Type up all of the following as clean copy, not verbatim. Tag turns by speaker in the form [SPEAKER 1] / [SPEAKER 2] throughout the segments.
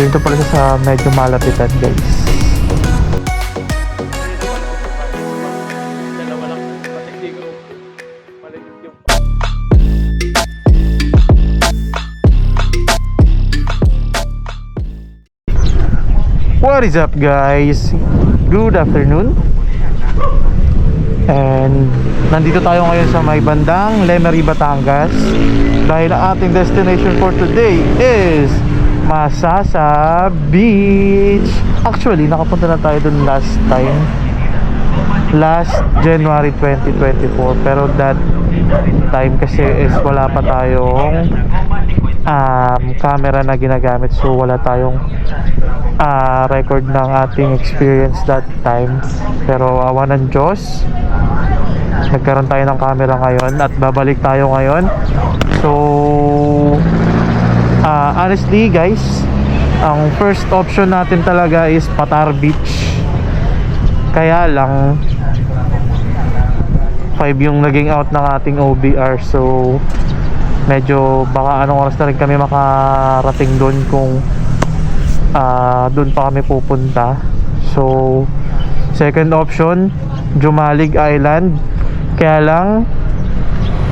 [SPEAKER 1] Dito pala siya sa medyo malapitan, guys. What is up, guys? Good afternoon. And nandito tayo ngayon sa may bandang Lemery, Batangas, dahil ang ating destination for today is Masasa Beach. Actually, nakapunta na tayo dun last January 2024, pero that time kasi is wala pa tayong camera na ginagamit, so wala tayong record ng ating experience that time. Pero awa ng Diyos, nagkaroon tayo ng camera ngayon at babalik tayo ngayon. So honestly, guys, ang first option natin talaga is Patar Beach. Kaya lang 5 yung naging out ng ating OBR, so medyo baka anong oras na rin kami makarating doon kung doon pa kami pupunta. So second option, Jumalig Island. Kaya lang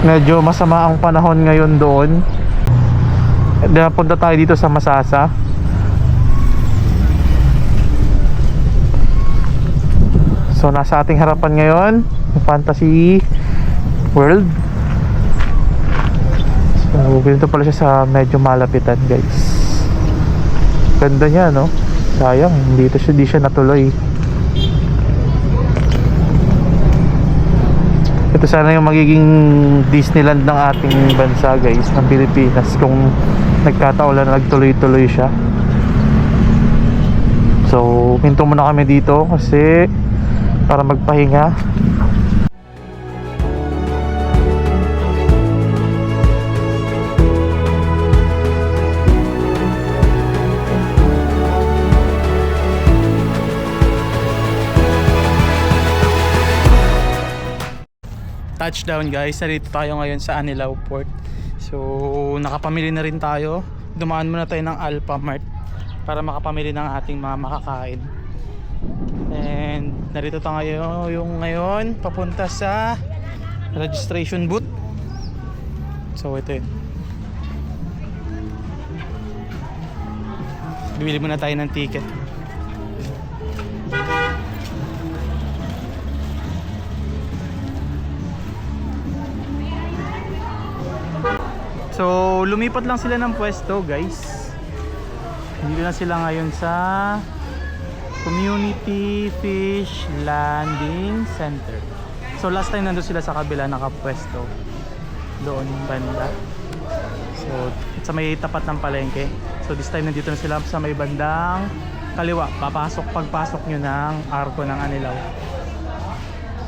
[SPEAKER 1] medyo masama ang panahon ngayon doon. Napunta tayo dito sa Masasa. So nasa ating harapan ngayon yung Fantasy World. So dito pala siya sa medyo malapitan, guys. Ganda niya, no? Sayang, di siya natuloy. Ito sana yung magiging Disneyland ng ating bansa, guys, ng Pilipinas, kung nagkataon na nagtuloy-tuloy siya. So hinto muna kami dito kasi para magpahinga. Touchdown, guys, narito tayo ngayon sa Anilao Port. So nakapamili na rin tayo. Dumaan muna tayo ng Alphamart para makapamili ng ating mga makakain. And narito tayo ngayon papunta sa registration booth. So ito yun. Bibili muna tayo ng ticket. So lumipat lang sila ng pwesto, guys. Dito na sila ngayon sa Community Fish Landing Center. So last time nandun sila sa kabila nakapwesto, doon banda. So sa may tapat ng palengke. So this time nandito na sila sa may bandang kaliwa. Pagpasok nyo ng arko ng Anilao.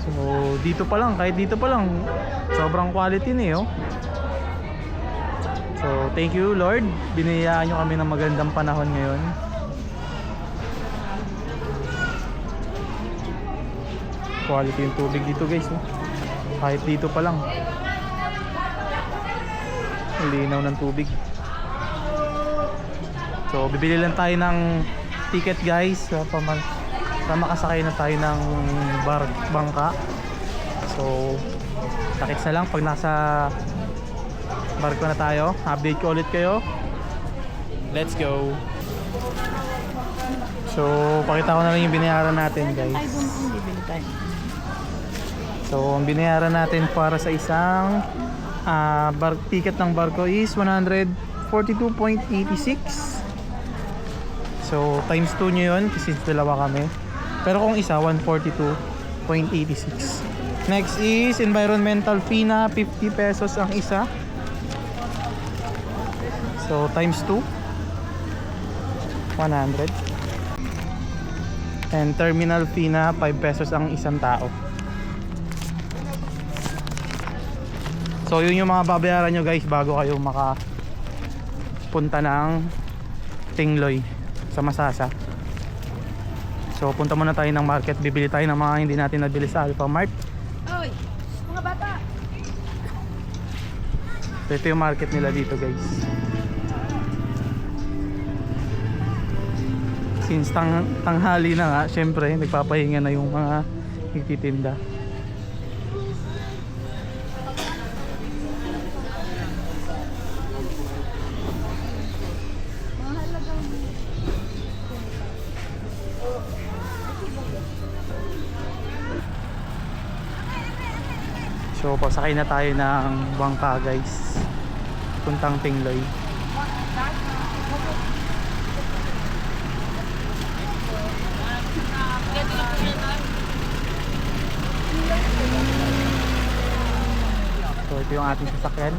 [SPEAKER 1] So dito pa lang, kahit dito pa lang sobrang quality niyo. So thank you, Lord, biniyayaan nyo kami ng magandang panahon ngayon. Quality yung tubig dito, guys, no? Kahit dito pa lang linaw ng tubig. So bibili lang tayo ng ticket, guys, para makasakay na tayo ng bangka. So takits na lang pag nasa barko na tayo. Update ko ulit kayo. Let's go. So pakita ko na lang yung binayaran natin, guys. So ang binayaran natin para sa isang ticket ng barko is 142.86. So times 2 nyo yun kasi dalawa kami. Pero kung isa, 142.86. Next is environmental fee na 50 pesos ang isa. So times 2, 100. And terminal fee na 5 pesos ang isang tao. So yun yung mga babayaran nyo, guys, bago kayo makapunta ng Tingloy sa Masasa. So punta muna tayo ng market. Bibili tayo ng mga hindi natin nabili sa Alphamart.
[SPEAKER 2] Oy, mga bata!
[SPEAKER 1] So ito yung market nila dito, guys.
[SPEAKER 3] Since tanghali na nga, syempre nagpapahinga na yung mga nagtitinda. So pasakay na tayo ng bangka guys, puntang Tingloy. So ito yung ating sasakyan.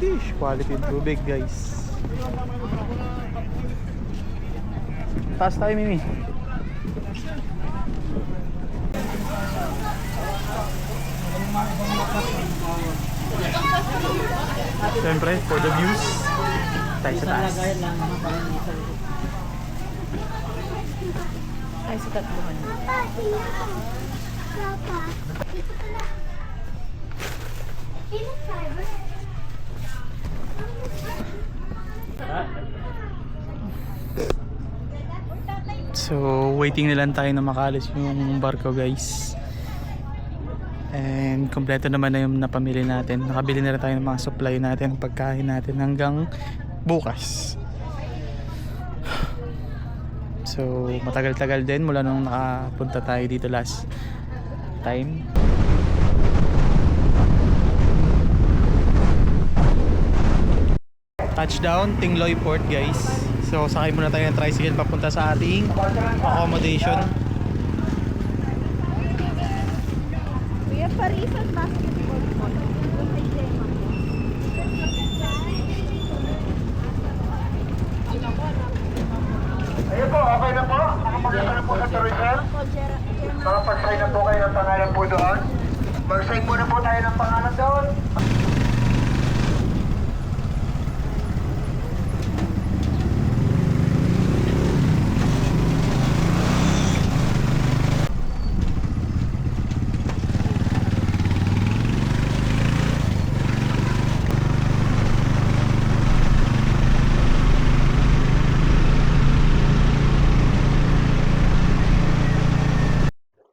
[SPEAKER 3] Sheesh, quality yung tubig guys. Taas tayo, Mimi. Siyempre, for the views, tayo sa taas.
[SPEAKER 2] Ay, sa tatluhan.
[SPEAKER 3] So, waiting na lang tayo na makalis yung barko guys. And kompleto naman na yung napamili natin. Nakabili na rin tayo ng mga supply natin, pagkain natin hanggang bukas. So, matagal-tagal din mula nung nakapunta tayo dito last time. Touchdown, Tingloy Port guys. So sakay muna tayo ng tricycle papunta sa ating accommodation.
[SPEAKER 2] Kuya, Parisan Basketball Court. Yung may tema.
[SPEAKER 4] Ayun po, okay na po. Nakapagkita na po sa tourism. Nakapag-sign na po kayo ng pangalan po doon. Mag-sign muna po tayo ng pangalan doon.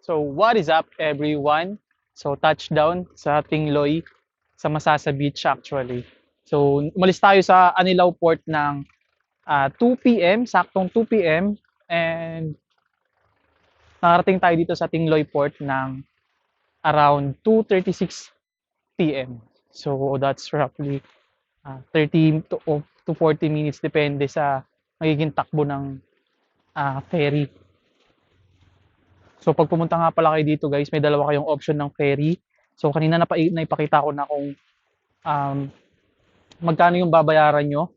[SPEAKER 3] So what is up everyone? So touchdown sa Tingloy, sa Masasa Beach actually. So umalis tayo sa Anilao Port ng 2 PM, saktong 2 PM, and nakarating tayo dito sa Tingloy Port ng around 2:36 PM. So that's roughly 30 to 40 minutes depende sa magiging takbo ng ferry. So pag pumunta nga pala kayo dito guys, may dalawa kayong option ng ferry. So kanina naipakita ko na kung magkano yung babayaran nyo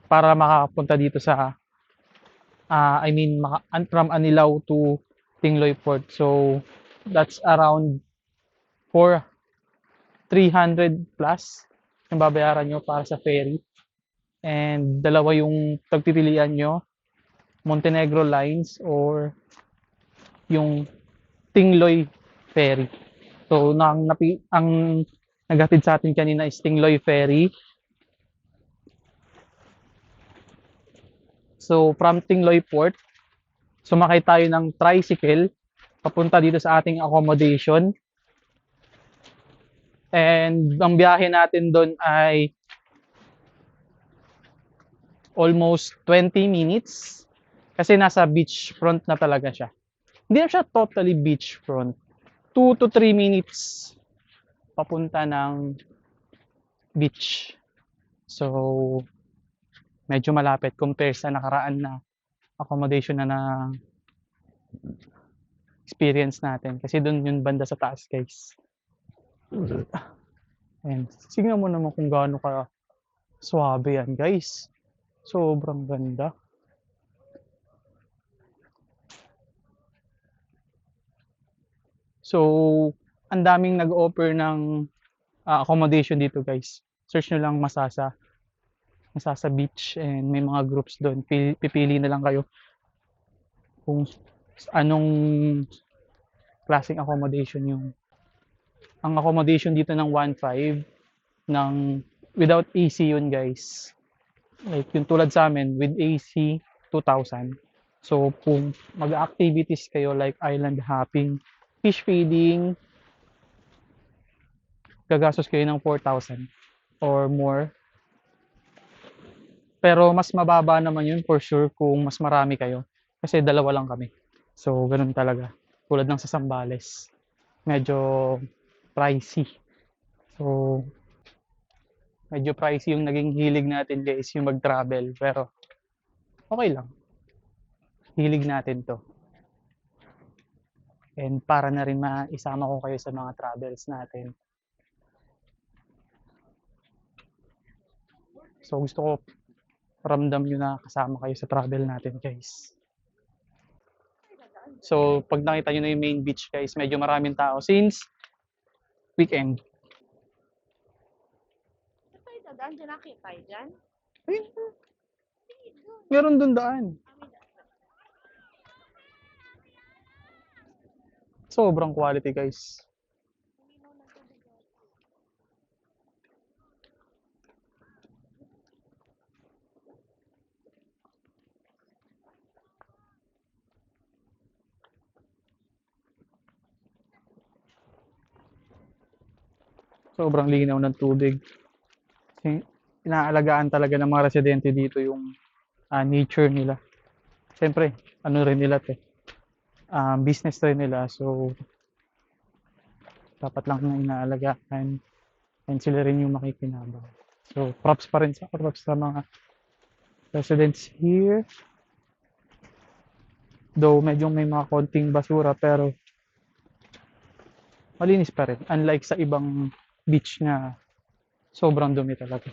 [SPEAKER 3] para makapunta dito sa from Anilao to Tingloy Port. So that's around 300 plus yung babayaran nyo para sa ferry. And dalawa yung pagpipilian nyo, Montenegro Lines or yung Tingloy Ferry. So ang naghatid sa atin kanina is Tingloy Ferry. So from Tingloy Port, sumakay tayo ng tricycle papunta dito sa ating accommodation. And ang biyahe natin doon ay almost 20 minutes kasi nasa beach front na talaga siya. Hindi na siya totally beachfront. 2 to 3 minutes papunta ng beach. So, medyo malapit compare sa nakaraan na accommodation na experience natin. Kasi doon yung banda sa taas, guys. And tingnan mo naman kung gaano ka swabe yan, guys. Sobrang ganda. So, ang daming nag-offer ng accommodation dito guys. Search nyo lang Masasa Beach and may mga groups doon. Pipili na lang kayo kung anong klaseng accommodation yung ang accommodation dito ng 1.5 ng without AC yun guys. Like yung tulad sa amin with AC 2,000. So kung mag-activities kayo like island hopping, fish feeding, gagastos kayo ng 4,000 or more. Pero mas mababa naman yun for sure kung mas marami kayo. Kasi dalawa lang kami. So ganun talaga. Tulad ng sa Zambales. Medyo pricey. So medyo pricey yung naging hilig natin guys yung mag-travel. Pero okay lang. Hilig natin to. And para na rin maisama ko kayo sa mga travels natin. So gusto ko ramdam nyo na kasama kayo sa travel natin guys. So pag nakita nyo na yung main beach guys, medyo maraming tao since weekend.
[SPEAKER 2] Tayo dadaan, dyan nakita tayo dyan.
[SPEAKER 3] Meron dun daan. Sobrang quality guys. Sobrang linaw ng tubig. Kasi inaalagaan talaga ng mga residente dito yung nature nila. Siyempre, ano rin nila te. Business rin nila. So, dapat lang na inaalagaan. And sila rin yung makikinabang. So, props pa rin props sa mga residents here. Though, medyo may mga konting basura, pero malinis pa rin. Unlike sa ibang beach na sobrang dumi talaga.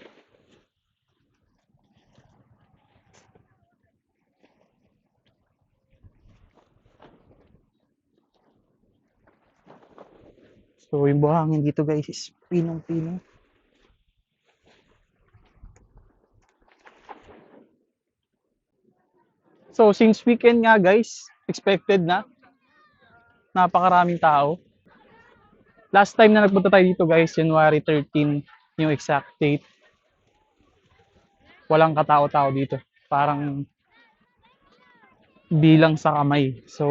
[SPEAKER 3] So, yung buhangin dito guys is pinong-pinong. So, since weekend nga guys, expected na. Napakaraming tao. Last time na nagpunta tayo dito guys, January 13 yung exact date. Walang katao-tao dito. Parang bilang sa kamay. So,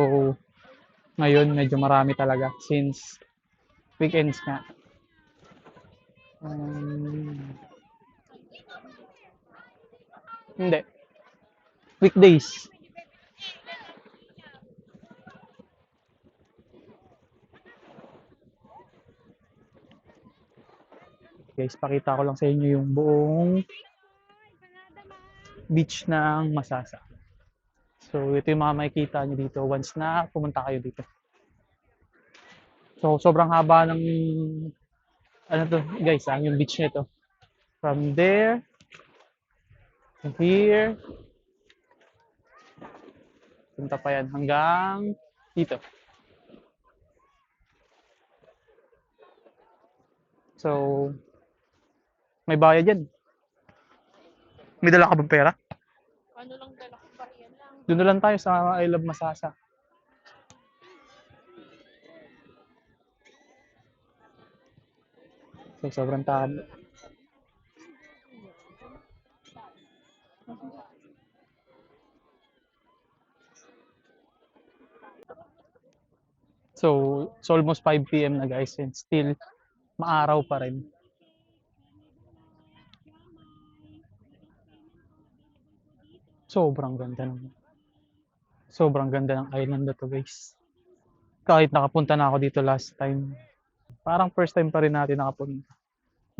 [SPEAKER 3] ngayon medyo marami talaga since weekends nga. Hindi. Weekdays. Guys, pakita ko lang sa inyo yung buong beach ng Masasa. So, ito yung mga makikita nyo dito once na pumunta kayo dito. So, sobrang haba ng ano to, guys, yung beach nito. From there to here. Punta pa yan hanggang dito. So, may bayad yan. May dala ka bang pera?
[SPEAKER 2] Ano lang dala ko ba? Yan lang.
[SPEAKER 3] Doon na lang tayo sa I Love Masasa. So, sobrang tabo. So, it's almost 5 p.m. na guys and still maaraw pa rin. Sobrang ganda ng island na to guys. Kahit nakapunta na ako dito last time, parang first time pa rin natin nakapunta.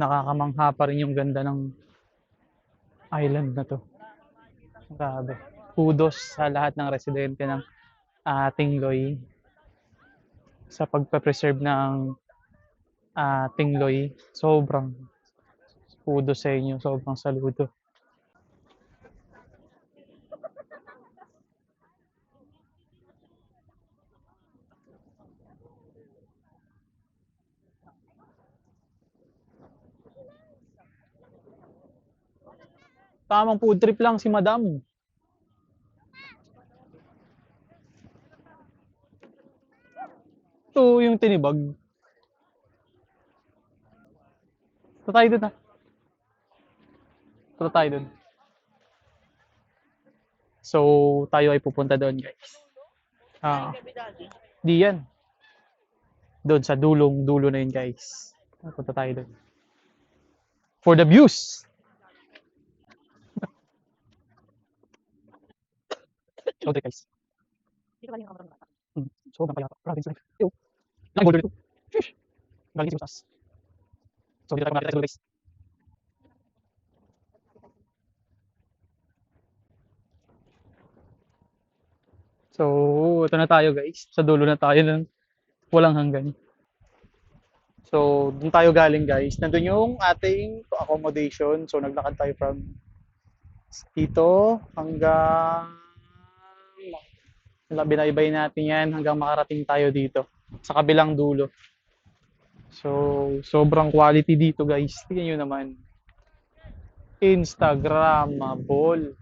[SPEAKER 3] Nakakamangha pa rin yung ganda ng island na to. Grabe. Kudos sa lahat ng residente ng Tingloy sa pagpa-preserve ng Tingloy. Sobrang kudos sa inyo. Sobrang saludo. Tamang food trip lang si Madam. Ito yung tinibag. Ito tayo dun ha. Ito tayo dun. So, tayo ay pupunta doon, guys. Ah, di yan. Doon sa dulo na yun, guys. Punta tayo doon. For the views. Okay, guys. Sobrang kaya. Province life. Yo. Laki boulder dito. Sheesh. Galing si Usas. So, dito tayo makakita sa dulo, guys. So, ito na tayo, guys. Sa dulo na tayo ng walang hanggan. So, dun tayo galing, guys. Nandun yung ating accommodation. So, naglakad tayo from dito hanggang binaybay natin yan hanggang makarating tayo dito sa kabilang dulo. So, sobrang quality dito, guys. Tingnan nyo naman. Instagrammable.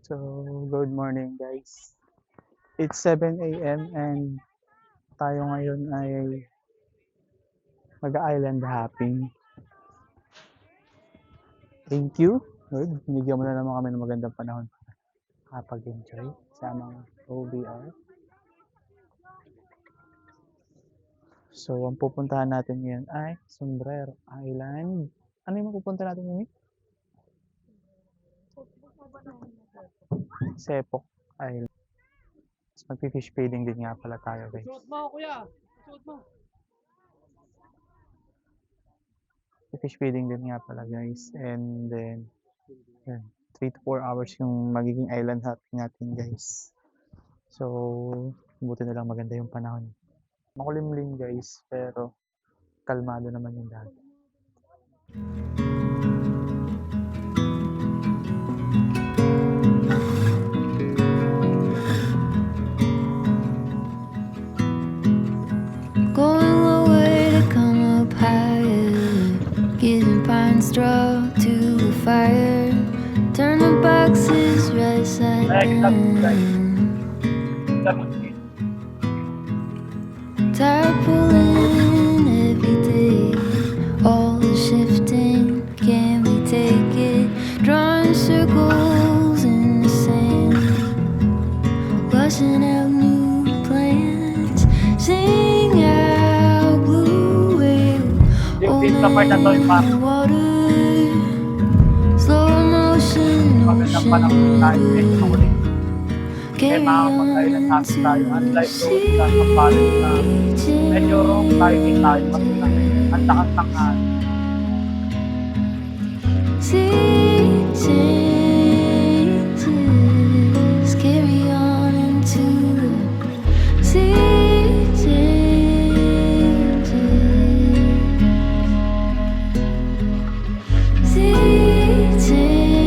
[SPEAKER 3] So, good morning, guys. It's 7 a.m. and tayo ngayon ay mag-island hopping. Thank you. Good. Binigyan mo na naman kami ng magandang panahon para kapag-enjoy sa mga OBR. So, ang pupuntahan natin ngayon ay Sombrero Island. Ano yung mapupunta natin ngayon? Sepok Island. Magpi-fish feeding din nga pala tayo, guys.
[SPEAKER 5] Suot mo, kuya. Suot mo.
[SPEAKER 3] Fish feeding din nga pala, guys. And then, yun, 3 to 4 hours yung magiging island hopping natin, guys. So, buti na lang maganda yung panahon. Makulimlim, guys, pero kalmado naman yung dagat.
[SPEAKER 6] Going lower to come up higher, getting pine straw to the fire, turn the boxes right side down, tired pulling every day, all the shifting, can we take it, drawing circles in the sand, washing out new plans, sing out blue whale, old man in the water, slow motion, ocean, carry on to the sea,
[SPEAKER 3] Medyo wrong timing tayo kasi ang takas ng
[SPEAKER 6] sea changes, carry on into the sea changes, sea changes.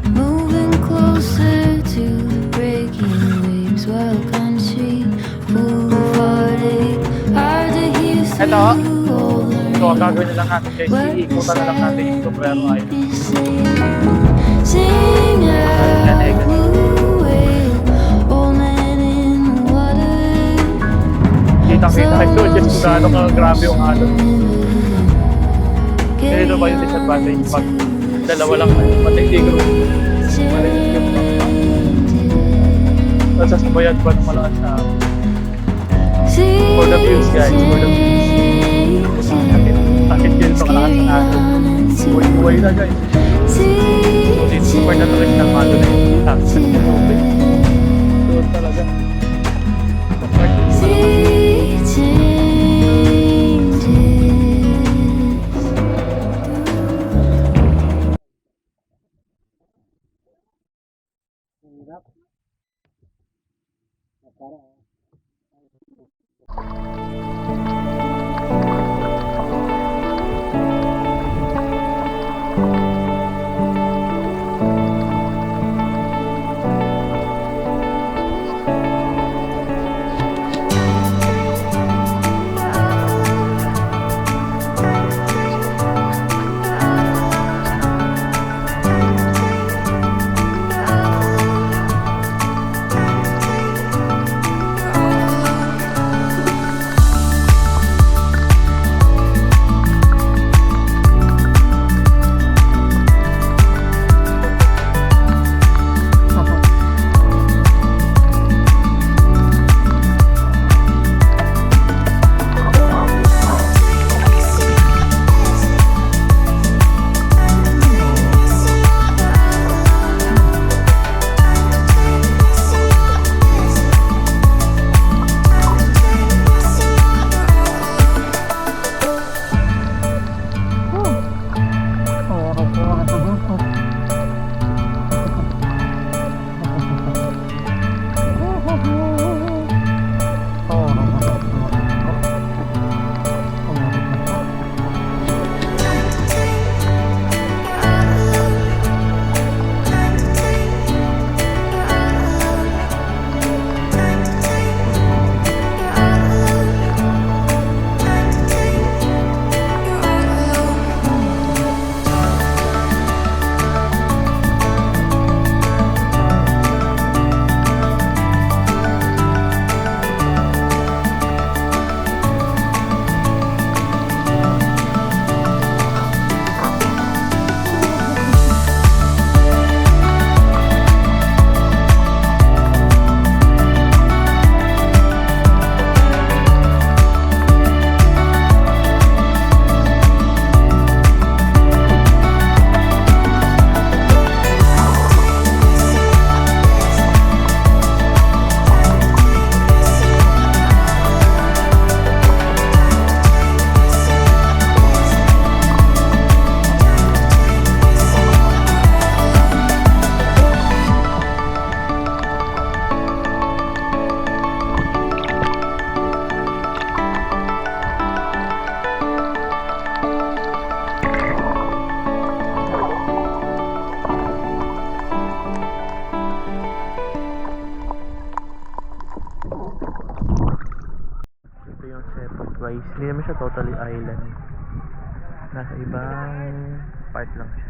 [SPEAKER 6] Moving closer to the breaking waves, wild country full of heartache, hard to hear
[SPEAKER 3] Ito,
[SPEAKER 6] through all the
[SPEAKER 3] so ang gagawin na lang natin, guys, iikutan na lang natin yung Sombrero Island.
[SPEAKER 6] sing out blue whale, old man in the water,
[SPEAKER 3] Kita-kita ito, just kung gaano ka grabe yung alon. Ganito ba yung disadvantage pag dalawa lang tayo, pati hindi group. Malinis yung mga. At sasabayan ba ng malakas na for the views, guys, for the views. Sakit ganito kalakas
[SPEAKER 6] carry
[SPEAKER 3] ang aso.
[SPEAKER 6] on into
[SPEAKER 3] Buhay na guys. Sulit super na tuloy ng ano na yung taxi ng tubig. Doon talaga. Sa part na
[SPEAKER 6] sea changes.
[SPEAKER 1] Ito yung setup guys. Hindi naman siya totally island. Nasa ibang part lang siya.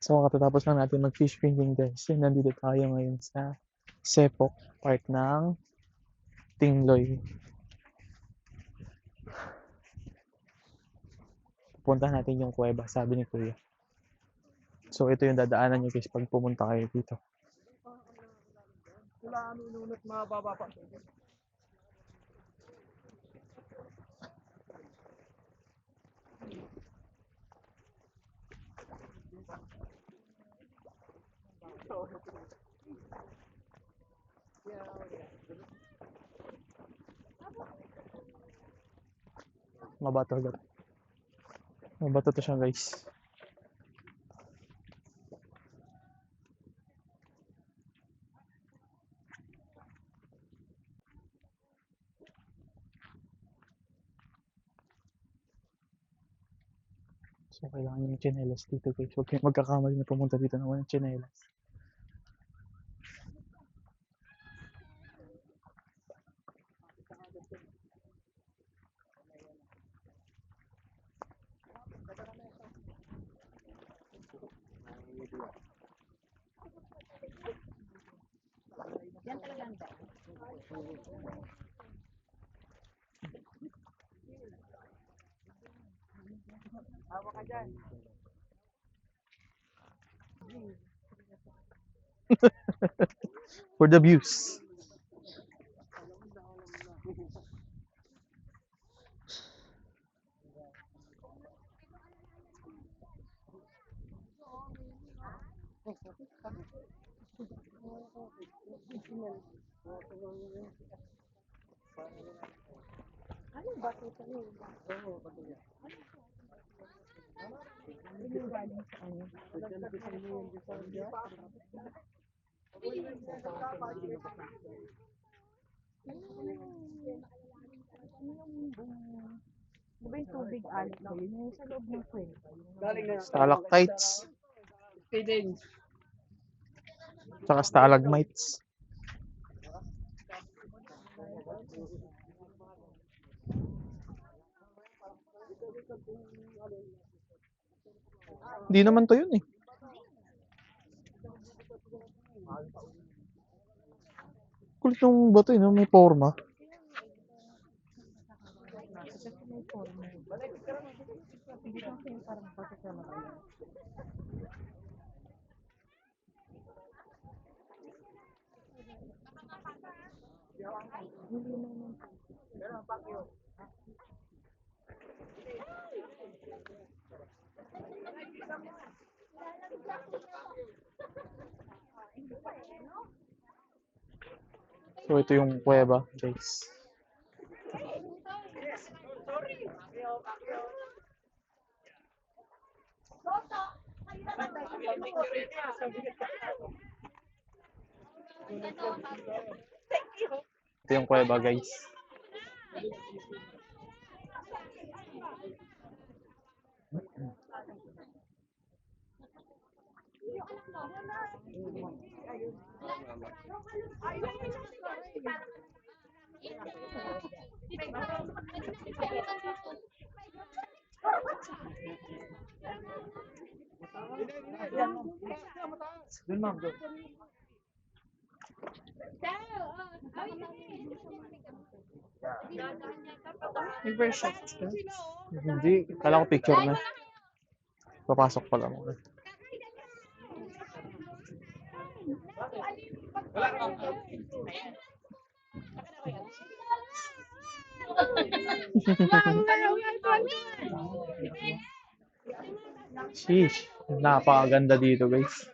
[SPEAKER 3] So katatapos lang natin mag-fish fishing guys. And nandito tayo ngayon sa Sepok, part ng Tingloy. Pupuntahan natin yung kuweba, sabi ni Kuya. So ito yung dadaanan nyo guys pag pumunta kayo dito.
[SPEAKER 5] Wala ano inunot mababa pa.
[SPEAKER 3] Mabato agad. Mabato to siya guys. So kailangan yung tsinelas dito guys. Huwag kayong magkakamali na pumunta dito na walang tsinelas. For the views.
[SPEAKER 2] Di ba yung tubig alat lang? Yung sa loob ng kwento.
[SPEAKER 3] Stalactites.
[SPEAKER 5] Feedings.
[SPEAKER 3] Tsaka stalagmites. Hindi naman to yun eh. Kulit yung bato eh, no? May forma. So ito yung kuweba, guys. Ito yung kuweba, guys. Hindi, kala ko picture na. Papasok pala mo. Sheesh, napakaganda dito, guys.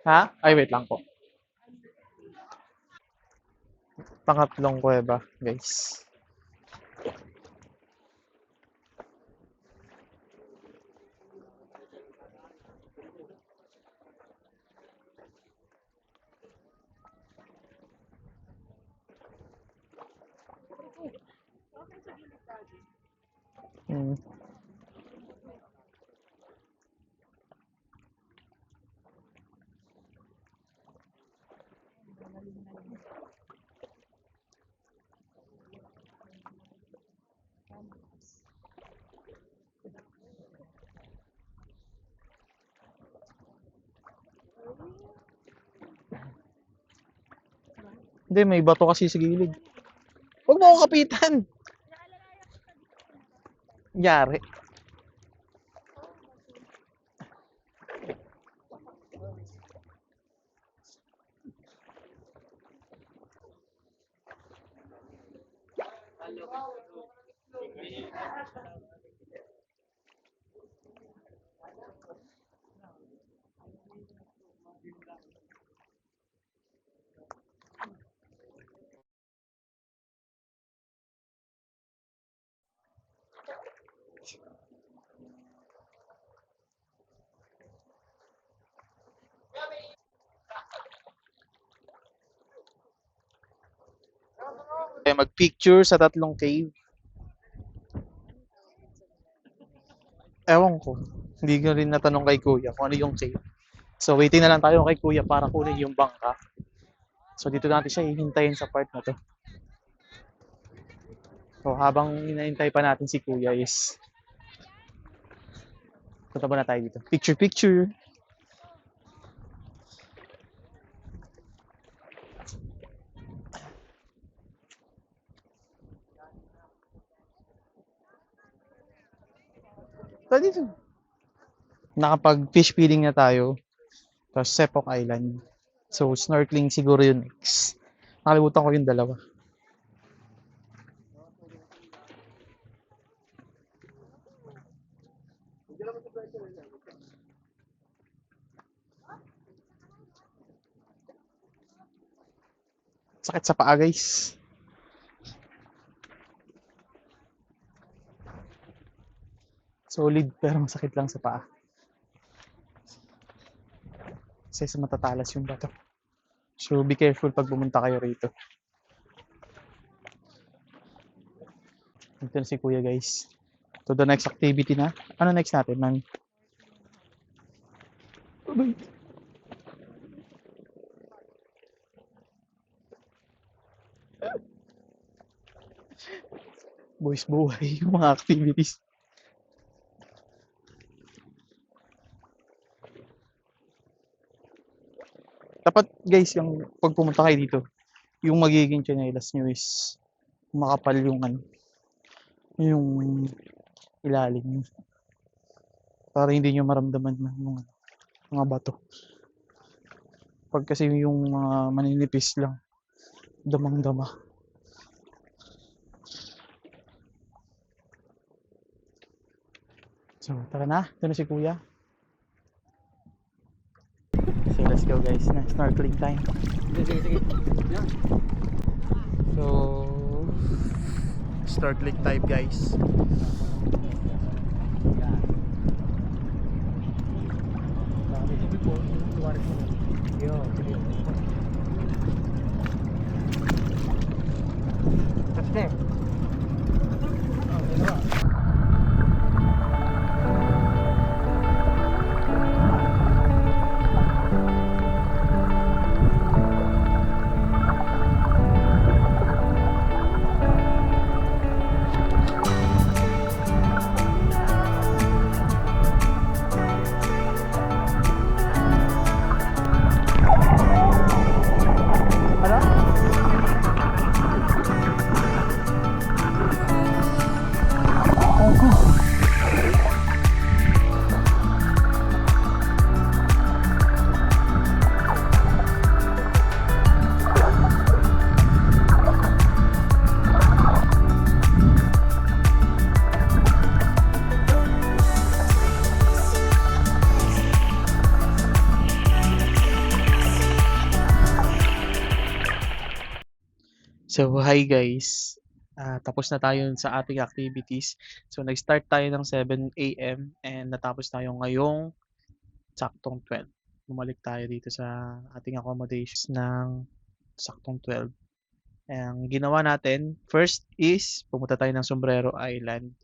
[SPEAKER 3] Ha? Ay, wait lang po. Pangatlong kuweba, guys. Hmm. Hindi, may bato kasi sa gilid. Huwag mo ako kapitan! Yari. Mag-picture sa tatlong cave. Ewan ko. Hindi ko rin natanong kay Kuya kung ano yung cave. So, waiting na lang tayo kay Kuya para kunin yung bangka. So, dito natin siya hihintayin sa part na to. So, habang hinahintay pa natin si Kuya is punta ba na tayo dito? Picture, picture! Tara dito. Nakapag-fish feeding na tayo. Tapos Sepok Island. So, snorkeling siguro yun next. Nakalimutan ko yung dalawa. Sakit sa paa, guys. Solid, pero masakit lang sa paa. Kasi sa matatalas yung bato. So, be careful pag pumunta kayo rito. Dito na si Kuya, guys. To the next activity na. Ano next natin, man? Boys buhay yung mga activities. Dapat guys, yung pag pumunta kayo dito, yung magiging tsinelas nyo is makapal yung ano, yung ilalim. Para hindi nyo maramdaman yung mga bato. Pag kasi yung mga maninipis lang, damang-dama. So, tara na. Ito na si Kuya. So, let's go guys. Na snorkeling time.
[SPEAKER 5] Sige. Yan.
[SPEAKER 3] So, snorkeling time guys. So, hi guys. Tapos na tayo sa ating activities. So, nag-start tayo ng 7 AM and natapos tayo ngayong saktong 12. Bumalik tayo dito sa ating accommodations ng saktong 12. Ang ginawa natin, first is pumunta tayo ng Sombrero Island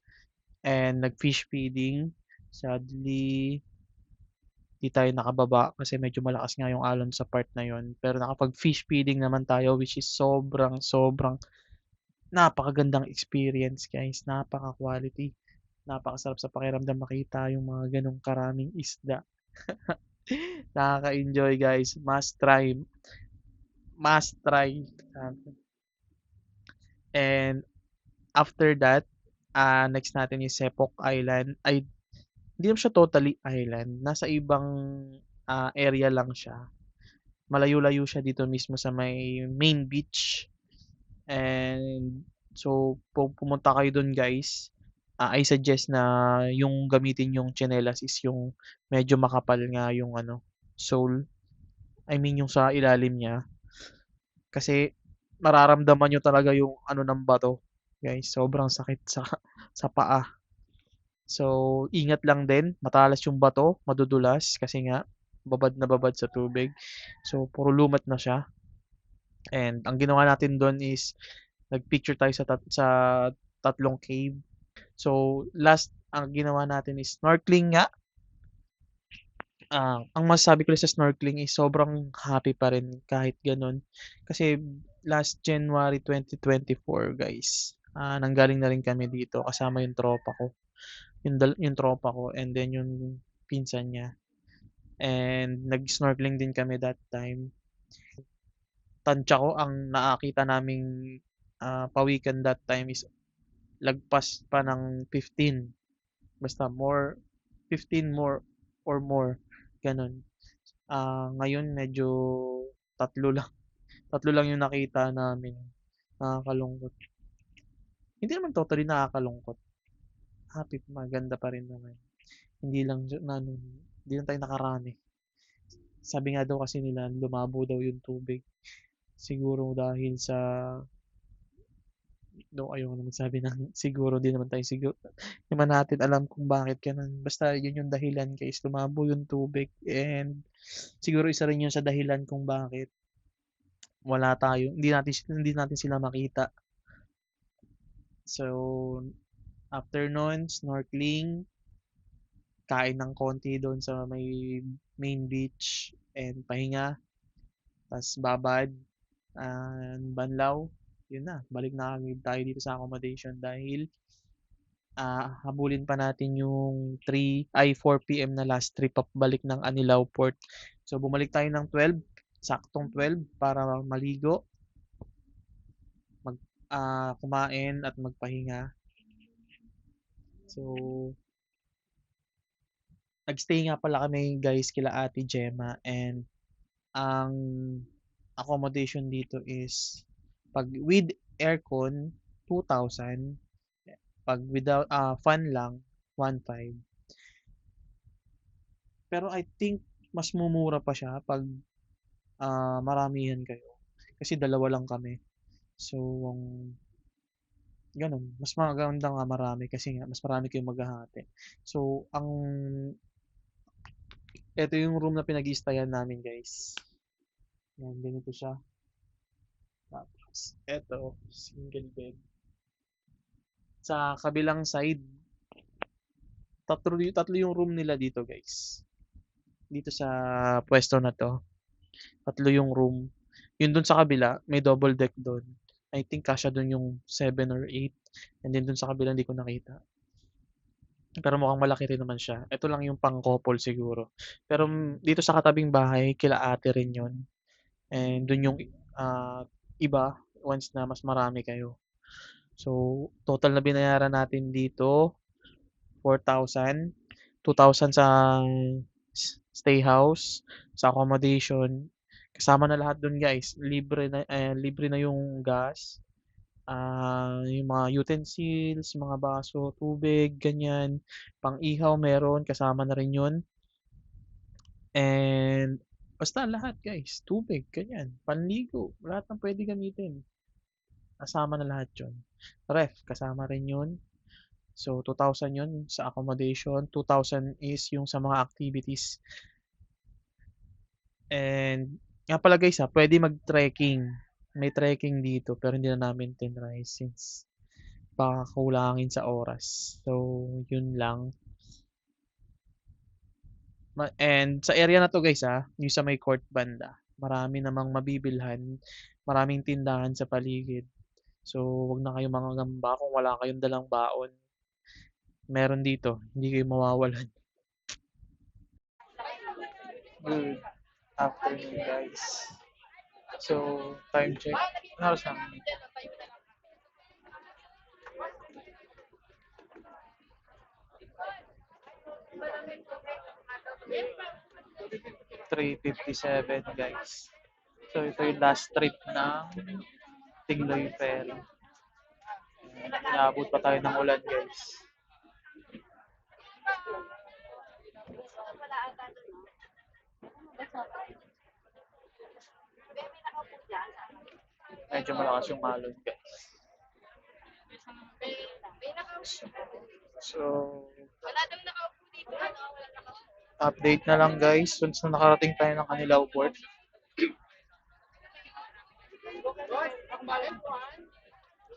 [SPEAKER 3] and nag-fish feeding. Sadly, di tayo nakababa kasi medyo malakas nga yung alon sa part na yon. Pero nakapag-fish feeding naman tayo which is sobrang napakagandang experience guys. Napaka-quality. Napakasarap sa pakiramdam makita yung mga ganong karaming isda. Nakaka-enjoy guys. Must try. Must try. And after that, next natin is Sepok Island. Ay, hindi naman siya totally island. Nasa ibang area lang siya. Malayo-layo siya dito mismo sa may main beach. And so, pumunta kayo dun guys. I suggest na yung gamitin yung tsinelas is yung medyo makapal nga yung sole. I mean yung sa ilalim niya. Kasi mararamdaman nyo talaga yung ng bato. Guys, sobrang sakit sa paa. So, ingat lang din. Matalas yung bato, madudulas kasi nga babad na babad sa tubig. So, puro lumat na siya. And ang ginawa natin doon is nagpicture tayo sa tatlong cave. So, last ang ginawa natin is snorkeling nga. Ang masasabi ko lang sa snorkeling is sobrang happy pa rin kahit ganun. Kasi last January 2024 guys, nanggaling na rin kami dito kasama yung tropa ko. Yung tropa ko and then yung pinsan niya. And nag-snorkeling din kami that time. Tansya ko ang nakakita naming pawikan that time is lagpas pa ng 15.
[SPEAKER 1] basta more, 15 more or more, ganun. Ngayon medyo tatlo lang, tatlo lang yung nakita namin. Nakakalungkot. Hindi naman totally nakakalungkot. Happy, maganda pa rin naman. Hindi lang na ano, hindi lang tayo nakarami. Sabi nga daw kasi nila lumabo daw yung tubig. Siguro dahil sa ayoko naman sabi ng siguro, di naman tayo siguro. Di naman natin alam kung bakit ganun. Basta yun yung dahilan guys, lumabo yung tubig and siguro isa rin yun sa dahilan kung bakit wala tayo, hindi natin sila makita. So, after nun, snorkeling, kain ng konti doon sa may main beach and pahinga, tas babad, banlaw, yun na, balik na agad tayo dito sa accommodation dahil habulin pa natin yung 4 PM na last trip pabalik ng Anilao Port. So bumalik tayo ng 12, saktong 12 para maligo, kumain at magpahinga. So nagstay nga pala kami guys kila Ate Gemma and ang accommodation dito is pag with aircon 2,000, pag without fan lang 1,500. Pero I think mas mumura pa siya pag maramihan kayo. Kasi dalawa lang kami. So, ganun. Mas maganda nga marami kasi nga mas marami kayong maghahati. So, ito yung room na pinag-i-stayan namin guys. Yan, ganito siya. Tapos, ito, single bed. Sa kabilang side, tatlo yung room nila dito guys. Dito sa pwesto na to. Tatlo yung room. Yun dun sa kabila, may double deck dun. I think kasya dun yung 7 or 8. And then dun sa kabila, hindi ko nakita. Pero mukhang malaki rin naman siya. Ito lang yung pang couple siguro. Pero dito sa katabing bahay, kila ate rin yun. And dun yung iba, once na mas marami kayo. So, total na binayaran natin dito, 4,000. 2,000 sa stay house, sa accommodation. Kasama na lahat dun guys. Libre na yung gas, yung mga utensils, mga baso, tubig, ganyan. Pang-ihaw meron, kasama na rin yun. And basta lahat guys, tubig, ganyan. Panligo, lahat ng pwede gamitin. Kasama na lahat yun. Ref, kasama rin yun. So, 2,000 yun sa accommodation. 2,000 is yung sa mga activities. And, nga pala guys pwede mag-trekking. May trekking dito, pero hindi na namin tinry since baka kulangin sa oras. So, yun lang. And sa area na to guys yung sa may court banda, marami namang mabibilhan, maraming tindahan sa paligid. So, wag na kayong mangangamba kung wala kayong dalang baon. Meron dito, hindi kayo mawawalan. Good afternoon guys. So, time check. Ano oras na? 3:57 guys. So, ito yung last trip ng Tingloy Ferry. Inaabot pa tayo ng ulan guys. Medyo malakas yung alon guys. So, update na lang guys once na nakarating tayo ng Anilao Port.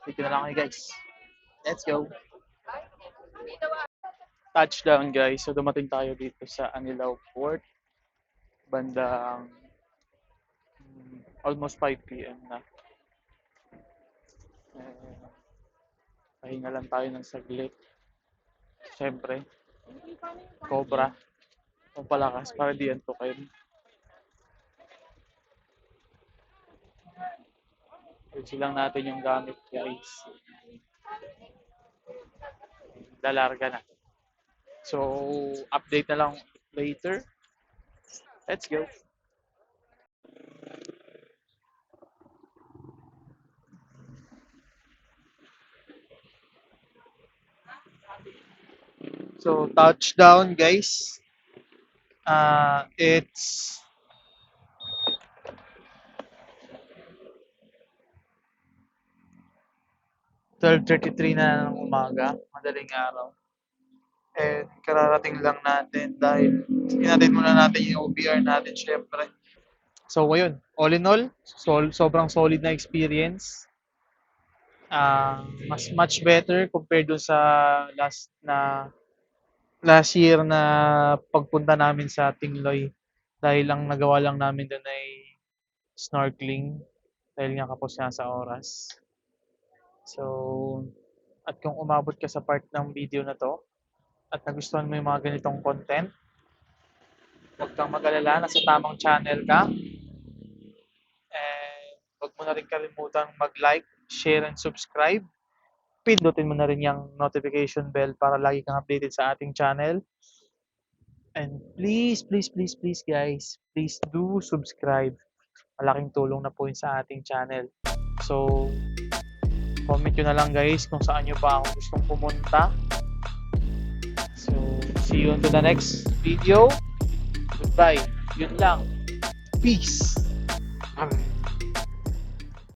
[SPEAKER 1] Dito na lang kayo guys. Let's go! Touchdown guys. So dumating tayo dito sa Anilao Port. Bandang almost 5 PM na. Pahinga lang tayo ng saglit. Siyempre, Cobra. Ang palakas para di antukin. Ayusin lang natin yung gamit guys. Lalarga na.
[SPEAKER 3] So, update na lang later. Let's go. So, touchdown, guys. It's 12:33 na ng umaga, madaling araw. And kararating lang natin dahil hinatid muna natin yung OBR natin syempre. So ayun, all in all, sobrang solid na experience. Mas much better compared dun sa last year na pagpunta namin sa Tingloy. Dahil ang nagawa lang namin doon ay snorkeling dahil nga kapos nga sa oras. So, at kung umabot ka sa part ng video na to at nagustuhan mo yung mga ganitong content, huwag kang mag-alala, nasa tamang channel ka. And huwag mo na rin kalimutan mag-like, share, and subscribe. Pindutin mo na rin yung notification bell para lagi kang updated sa ating channel. And please, please, please, please guys, please do subscribe. Malaking tulong na po yun sa ating channel. So, comment nyo na lang guys kung saan nyo pa ako gustong pumunta. So, see you on to the next video. Goodbye. Yun lang. Peace.